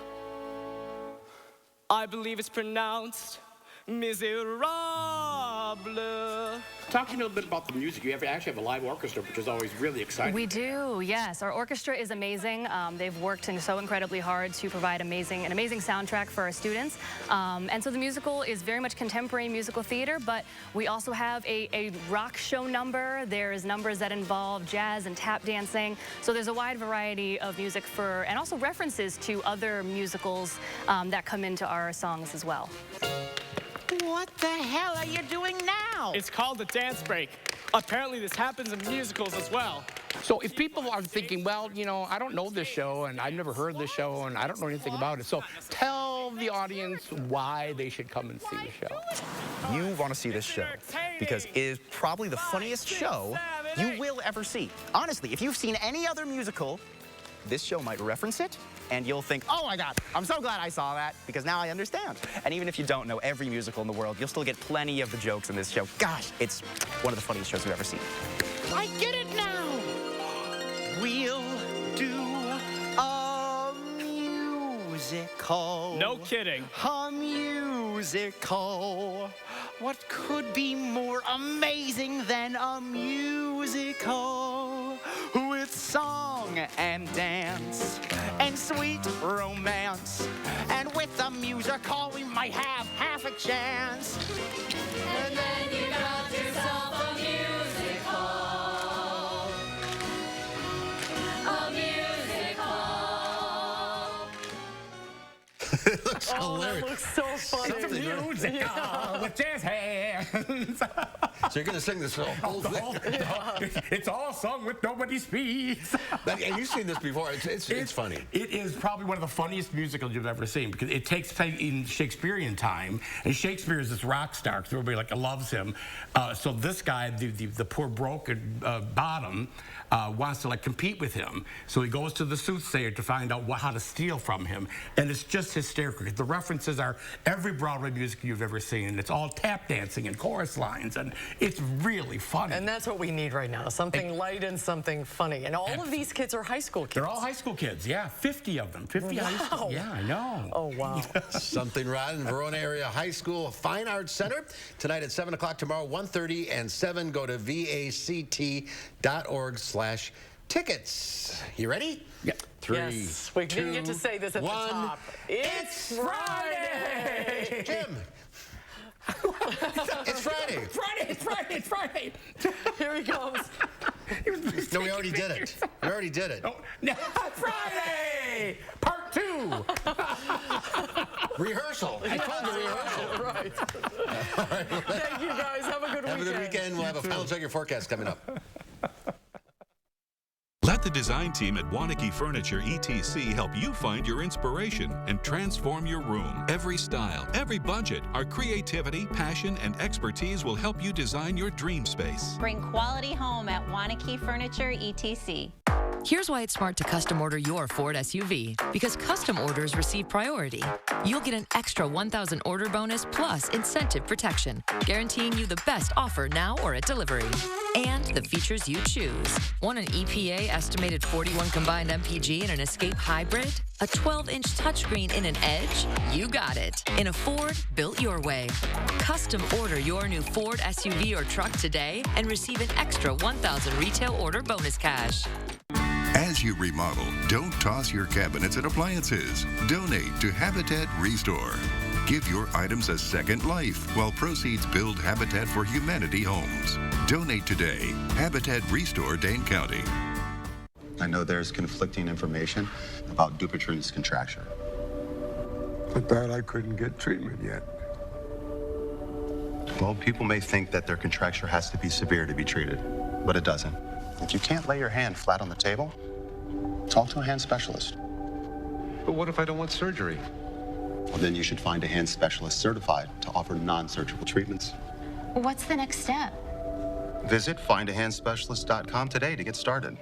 I believe it's pronounced miserable. Talk to me a little bit about the music. You actually have a live orchestra, which is always really exciting. We do, yes. Our orchestra is amazing. They've worked so incredibly hard to provide an amazing soundtrack for our students. And so the musical is very much contemporary musical theater, but we also have a rock show number. There's numbers that involve jazz and tap dancing. So there's a wide variety of music and also references to other musicals that come into our songs as well. What the hell are you doing now? It's called a dance break. Apparently this happens in musicals as well. So if people are thinking, well, you know, I don't know this show, and I've never heard this show, and I don't know anything about it, so tell the audience why they should come and see the show. You want to see this show because it is probably the funniest show you will ever see. Honestly, if you've seen any other musical, this show might reference it, and you'll think, oh my God, I'm so glad I saw that, because now I understand. And even if you don't know every musical in the world, you'll still get plenty of the jokes in this show. Gosh, it's one of the funniest shows we've ever seen. I get it now! We'll do musical. No kidding. A musical. What could be more amazing than a musical? With song and dance and sweet romance. And with a musical, we might have half a chance. And then you got yourself a musical. A musical. It looks hilarious. That looks so funny. It's a musical with jazz hands. So you're going to sing this whole thing? It's all sung with nobody speaks. And you've seen this before. It's funny. It is probably one of the funniest musicals you've ever seen because it takes place in Shakespearean time, and Shakespeare is this rock star, so everybody loves him. So this guy, the poor broken bottom, wants to compete with him. So he goes to the soothsayer to find out how to steal from him, and it's just hysterical. The references are every Broadway musical you've ever seen, and it's all tap dancing and chorus lines, and it's really funny. And that's what we need right now, something light and something funny. And all of these kids are high school kids. They're all high school kids, yeah, 50 of them, 50 high school. Yeah, I know. Oh, wow. Something Rotten, Verona Area High School Fine Arts Center. Tonight at 7 o'clock, tomorrow 1:30 and 7. Go to vact.org/tickets. You ready? Yeah. 3, yes, we didn't get to say this at 1. the top. It's Friday! Jim. It's Friday. It's Friday. It's Friday. It's Friday. Here he goes. No, we already did it. We already did it. Oh, no, Friday! Part 2. Rehearsal. I told you rehearsal. Right. Thank you, guys. Have a good weekend. Have a good weekend. We'll have a final check your forecast coming up. Let the design team at Wanakee Furniture ETC help you find your inspiration and transform your room. Every style, every budget, our creativity, passion, and expertise will help you design your dream space. Bring quality home at Wanakee Furniture ETC. Here's why it's smart to custom order your Ford SUV. Because custom orders receive priority. You'll get an extra $1,000 order bonus plus incentive protection, guaranteeing you the best offer now or at delivery. And the features you choose. Want an EPA estimated 41 combined MPG in an Escape Hybrid? A 12-inch touchscreen in an Edge? You got it. In a Ford built your way. Custom order your new Ford SUV or truck today and receive an extra $1,000 retail order bonus cash. As you remodel, don't toss your cabinets and appliances. Donate to Habitat Restore. Give your items a second life while proceeds build Habitat for Humanity homes. Donate today. Habitat Restore, Dane County. I know there's conflicting information about Dupuytren's contracture. But that I couldn't get treatment yet. Well, people may think that their contracture has to be severe to be treated, but it doesn't. If you can't lay your hand flat on the table, talk to a hand specialist. But what if I don't want surgery? Well, then you should find a hand specialist certified to offer non-surgical treatments. What's the next step? Visit findahandspecialist.com today to get started.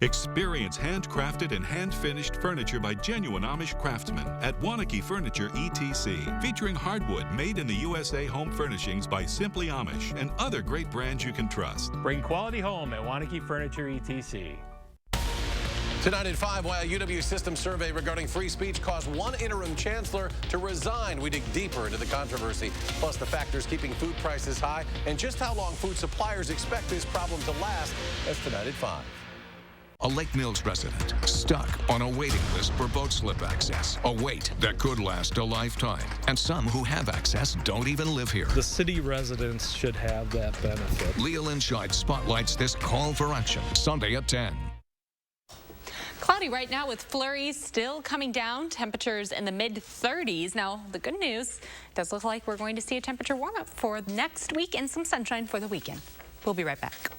Experience handcrafted and hand-finished furniture by genuine Amish craftsmen at Wanakee Furniture ETC, featuring hardwood made in the USA home furnishings by Simply Amish and other great brands you can trust. Bring quality home at Wanakee Furniture ETC. Tonight at 5, why a UW system survey regarding free speech caused one interim chancellor to resign. We dig deeper into the controversy, plus the factors keeping food prices high and just how long food suppliers expect this problem to last. That's tonight at 5. A Lake Mills resident stuck on a waiting list for boat slip access. A wait that could last a lifetime. And some who have access don't even live here. The city residents should have that benefit. Leah Lynchide spotlights this call for action Sunday at 10. Cloudy right now with flurries still coming down, temperatures in the mid-30s. Now, the good news, it does look like we're going to see a temperature warm up for next week and some sunshine for the weekend. We'll be right back.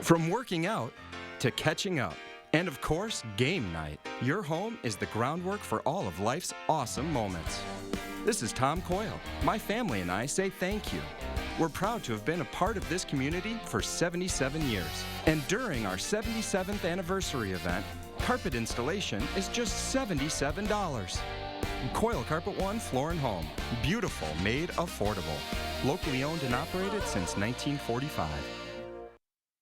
From working out to catching up, and of course, game night. Your home is the groundwork for all of life's awesome moments. This is Tom Coyle. My family and I say thank you. We're proud to have been a part of this community for 77 years. And during our 77th anniversary event, Carpet installation is just $77. Coil Carpet One Floor and Home. Beautiful, made affordable. Locally owned and operated since 1945.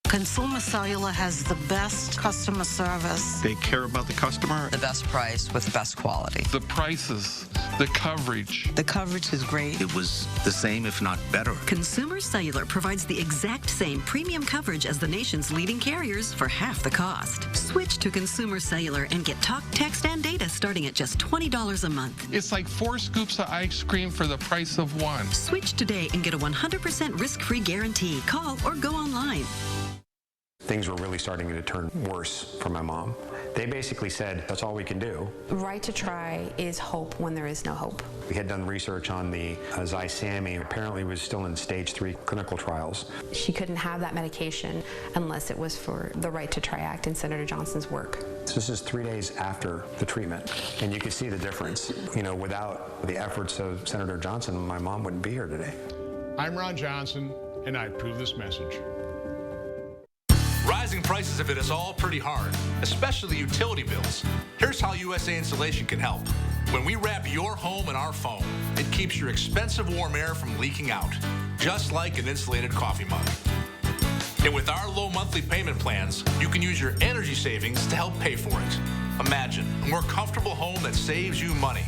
Consumer Cellular has the best customer service. They care about the customer. The best price with the best quality. The prices, the coverage. The coverage is great. It was the same, if not better. Consumer Cellular provides the exact same premium coverage as the nation's leading carriers for half the cost. Switch to Consumer Cellular and get talk, text, and data starting at just $20 a month. It's like 4 scoops of ice cream for the price of 1. Switch today and get a 100% risk-free guarantee. Call or go online. Things were really starting to turn worse for my mom. They basically said, that's all we can do. Right to try is hope when there is no hope. We had done research on the Zysami. Apparently it was still in stage 3 clinical trials. She couldn't have that medication unless it was for the Right to Try Act and Senator Johnson's work. So this is 3 days after the treatment, and you can see the difference. You know, without the efforts of Senator Johnson, my mom wouldn't be here today. I'm Ron Johnson, and I approve this message. Rising prices have hit us all pretty hard, especially utility bills. Here's how USA Insulation can help. When we wrap your home in our foam, it keeps your expensive warm air from leaking out, just like an insulated coffee mug. And with our low monthly payment plans, you can use your energy savings to help pay for it. Imagine a more comfortable home that saves you money.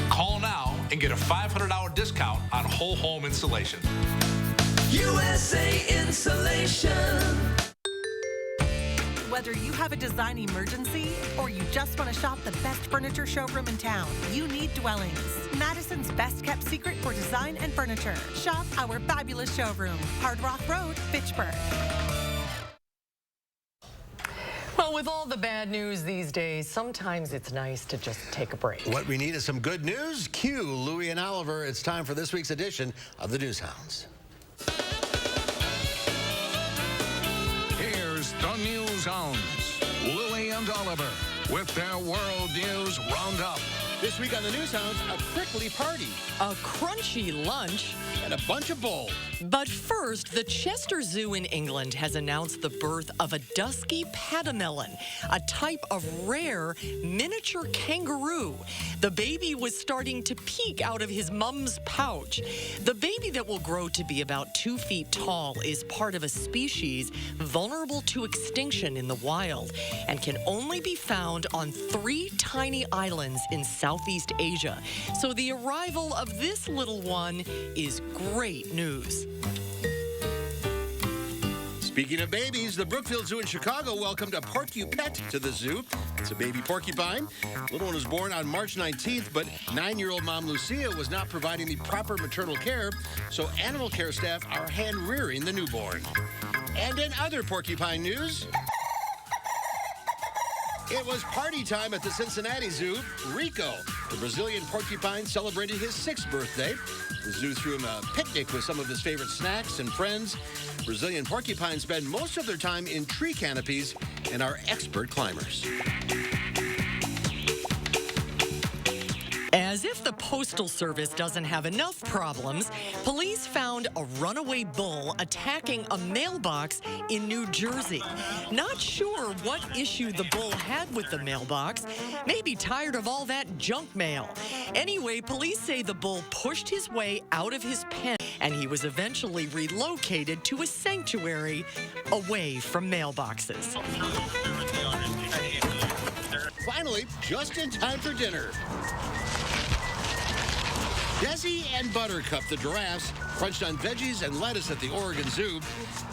Call now and get a $500 discount on whole home insulation. USA Insulation. Whether you have a design emergency or you just want to shop the best furniture showroom in town, you need Dwellings, Madison's best kept secret for design and furniture. Shop our fabulous showroom, Hard Rock Road, Fitchburg. Well, with all the bad news these days, sometimes it's nice to just take a break. What we need is some good news. Cue Louie and Oliver. It's time for this week's edition of the News Hounds. The News Hounds, Louie and Oliver, with their World News Roundup. This week on the News Hounds, a prickly party, a crunchy lunch, and a bunch of bowls. But first, the Chester Zoo in England has announced the birth of a dusky patamelon, a type of rare miniature kangaroo. The baby was starting to peek out of his mom's pouch. The baby that will grow to be about 2 feet tall is part of a species vulnerable to extinction in the wild and can only be found on 3 tiny islands in Southeast Asia. So the arrival of this little one is great news. Speaking of babies, the Brookfield Zoo in Chicago welcomed a porcupet to the zoo. It's a baby porcupine. Little one was born on March 19th, but 9-year-old mom Lucia was not providing the proper maternal care, so animal care staff are hand-rearing the newborn. And in other porcupine news, it was party time at the Cincinnati Zoo. Rico, the Brazilian porcupine, celebrated his 6th birthday. The zoo threw him a picnic with some of his favorite snacks and friends. Brazilian porcupines spend most of their time in tree canopies and are expert climbers. As if the Postal Service doesn't have enough problems, police found a runaway bull attacking a mailbox in New Jersey. Not sure what issue the bull had with the mailbox. Maybe tired of all that junk mail. Anyway, police say the bull pushed his way out of his pen and he was eventually relocated to a sanctuary away from mailboxes. Finally, just in time for dinner. Desi and Buttercup, the giraffes, crunched on veggies and lettuce at the Oregon Zoo.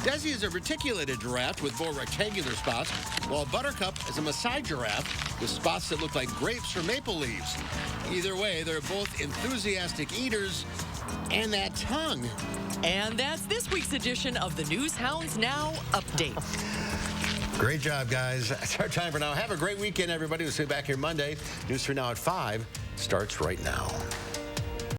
Desi is a reticulated giraffe with more rectangular spots, while Buttercup is a Maasai giraffe with spots that look like grapes or maple leaves. Either way, they're both enthusiastic eaters, and that tongue. And that's this week's edition of the News Hounds Now Update. Great job, guys. That's our time for now. Have a great weekend, everybody. We'll see you back here Monday. News 3 Now at 5 starts right now.